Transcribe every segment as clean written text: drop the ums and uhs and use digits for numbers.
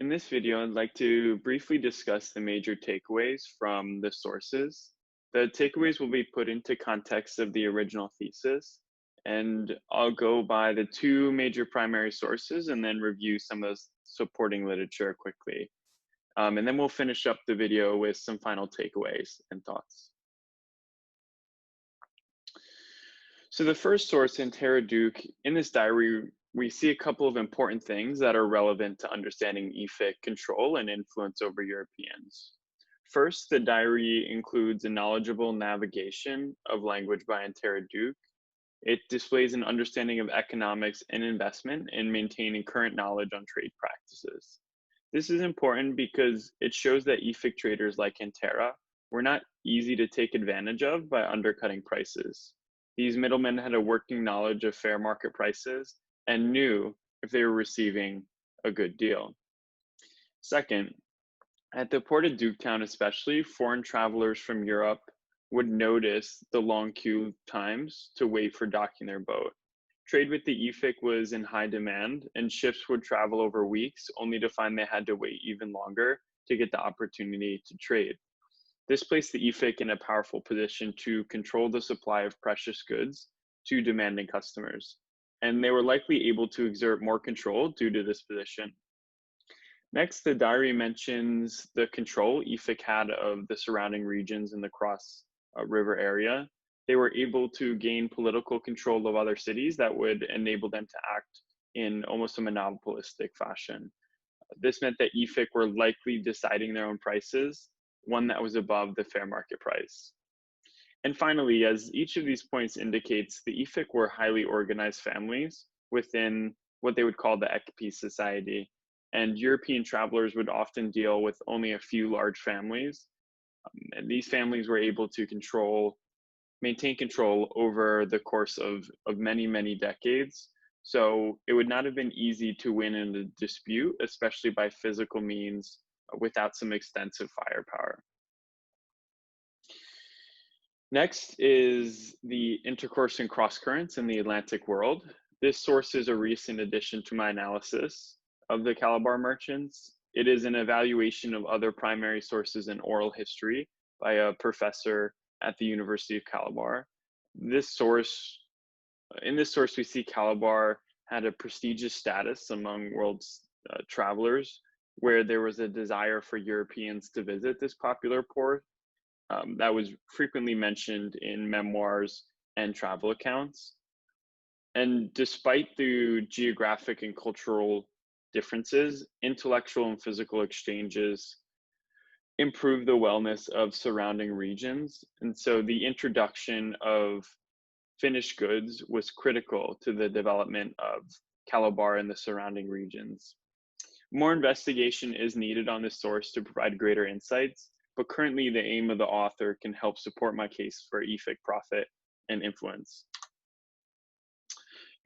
In this video, I'd like to briefly discuss the major takeaways from the sources. The takeaways will be put into context of the original thesis, and I'll go by the two major primary sources and then review some of the supporting literature quickly. And then we'll finish up the video with some final takeaways and thoughts. So the first source in Tara Duke, in this diary, we see a couple of important things that are relevant to understanding Efik control and influence over Europeans. First, the diary includes a knowledgeable navigation of language by Tara Duke. It displays an understanding of economics and investment in maintaining current knowledge on trade practices. This is important because it shows that Efik traders like Antera were not easy to take advantage of by undercutting prices. These middlemen had a working knowledge of fair market prices and knew if they were receiving a good deal. Second, at the port of Duketown especially, foreign travelers from Europe would notice the long queue times to wait for docking their boat. Trade with the Efik was in high demand, and ships would travel over weeks only to find they had to wait even longer to get the opportunity to trade. This placed the Efik in a powerful position to control the supply of precious goods to demanding customers, and they were likely able to exert more control due to this position. Next, the diary mentions the control Efik had of the surrounding regions in the Cross River area. They were able to gain political control of other cities that would enable them to act in almost a monopolistic fashion. This meant that Efik were likely deciding their own prices, one that was above the fair market price. And finally, as each of these points indicates, the Efik were highly organized families within what they would call the Ekpi society. And European travelers would often deal with only a few large families. And these families were able to maintain control over the course of many, many decades. So it would not have been easy to win in a dispute, especially by physical means without some extensive firepower. Next is the intercourse and cross currents in the Atlantic world. This source is a recent addition to my analysis of the Calabar merchants. It is an evaluation of other primary sources in oral history by a professor at the University of Calabar. In this source, we see Calabar had a prestigious status among world's travelers, where there was a desire for Europeans to visit this popular port that was frequently mentioned in memoirs and travel accounts. And despite the geographic and cultural differences, intellectual and physical exchanges improve the wellness of surrounding regions. And so the introduction of finished goods was critical to the development of Calabar and the surrounding regions. More investigation is needed on this source to provide greater insights, but currently the aim of the author can help support my case for Efik profit and influence.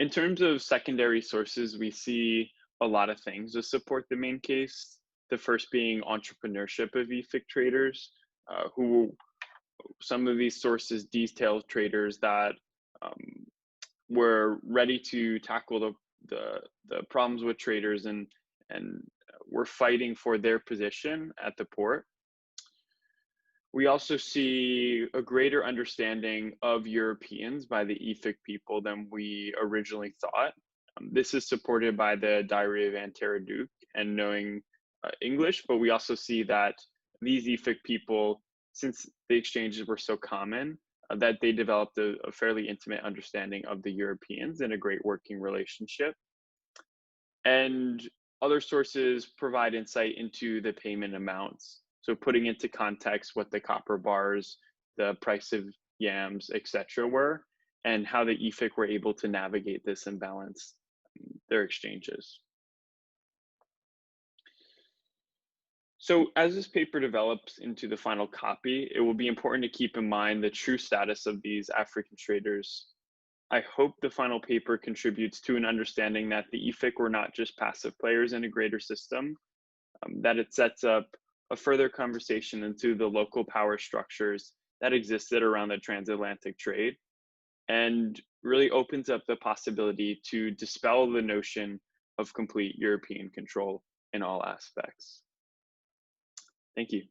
In terms of secondary sources, we see a lot of things to support the main case. The first being entrepreneurship of Efik traders, who some of these sources detail traders that were ready to tackle the problems with traders and were fighting for their position at the port. We also see a greater understanding of Europeans by the Efik people than we originally thought. This is supported by the Diary of Antara Duke and knowing English, but we also see that these Efik people, since the exchanges were so common, that they developed a fairly intimate understanding of the Europeans and a great working relationship. And other sources provide insight into the payment amounts. So putting into context what the copper bars, the price of yams, etc. were, and how the Efik were able to navigate this and balance their exchanges. So as this paper develops into the final copy, it will be important to keep in mind the true status of these African traders. I hope the final paper contributes to an understanding that the Efik were not just passive players in a greater system, that it sets up a further conversation into the local power structures that existed around the transatlantic trade, and really opens up the possibility to dispel the notion of complete European control in all aspects. Thank you.